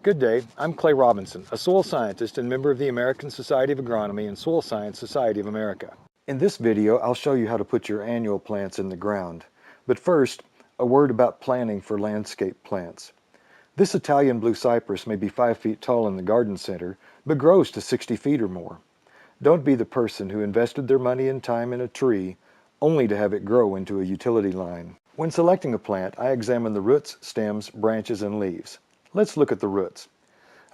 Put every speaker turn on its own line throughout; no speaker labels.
Good day, I'm Clay Robinson, a soil scientist and member of the American Society of Agronomy and Soil Science Society of America. In this video, I'll show you how to put your annual plants in the ground. But first, a word about planting for landscape plants. This Italian blue cypress may be 5 feet tall in the garden center, but grows to 60 feet or more. Don't be the person who invested their money and time in a tree only to have it grow into a utility line. When selecting a plant, I examine the roots, stems, branches, and leaves. Let's look at the roots.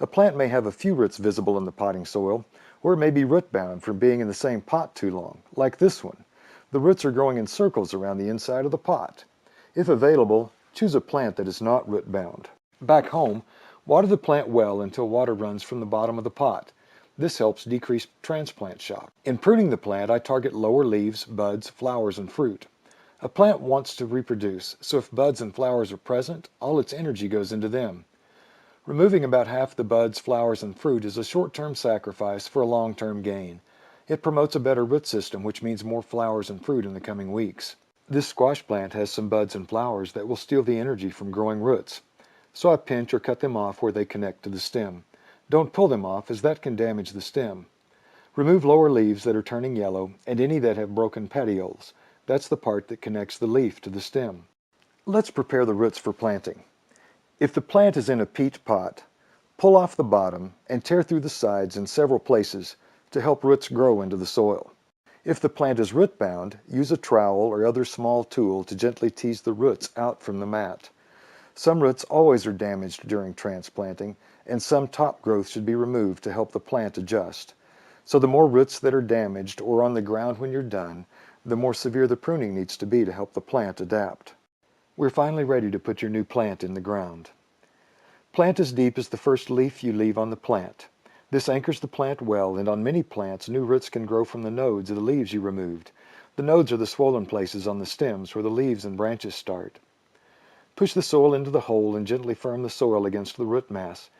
A plant may have a few roots visible in the potting soil, or it may be root-bound from being in the same pot too long, like this one. The roots are growing in circles around the inside of the pot. If available, choose a plant that is not root-bound. Back home, water the plant well until water runs from the bottom of the pot. This helps decrease transplant shock. In pruning the plant, I target lower leaves, buds, flowers, and fruit. A plant wants to reproduce, so if buds and flowers are present, all its energy goes into them. Removing about half the buds, flowers, and fruit is a short-term sacrifice for a long-term gain. It promotes a better root system, which means more flowers and fruit in the coming weeks. This squash plant has some buds and flowers that will steal the energy from growing roots. So I pinch or cut them off where they connect to the stem. Don't pull them off, as that can damage the stem. Remove lower leaves that are turning yellow and any that have broken petioles. That's the part that connects the leaf to the stem. Let's prepare the roots for planting. If the plant is in a peat pot, pull off the bottom and tear through the sides in several places to help roots grow into the soil. If the plant is root-bound, use a trowel or other small tool to gently tease the roots out from the mat. Some roots always are damaged during transplanting, and some top growth should be removed to help the plant adjust. So the more roots that are damaged or on the ground when you're done, the more severe the pruning needs to be to help the plant adapt. We're finally ready to put your new plant in the ground. Plant as deep as the first leaf you leave on the plant. This anchors the plant well, and on many plants, new roots can grow from the nodes of the leaves you removed. The nodes are the swollen places on the stems where the leaves and branches start. Push the soil into the hole and gently firm the soil against the root mass.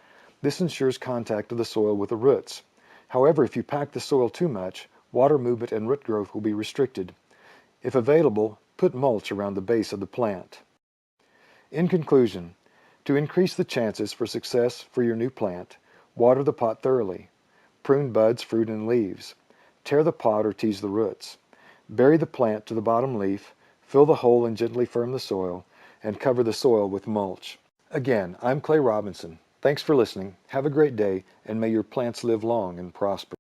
This ensures contact of the soil with the roots. However, if you pack the soil too much, water movement and root growth will be restricted. If available, put mulch around the base of the plant. In conclusion, to increase the chances for success for your new plant, water the pot thoroughly. Prune buds, fruit, and leaves. Tear the pot or tease the roots. Bury the plant to the bottom leaf, fill the hole and gently firm the soil, and cover the soil with mulch. Again, I'm Clay Robinson. Thanks for listening, have a great day, and may your plants live long and prosper.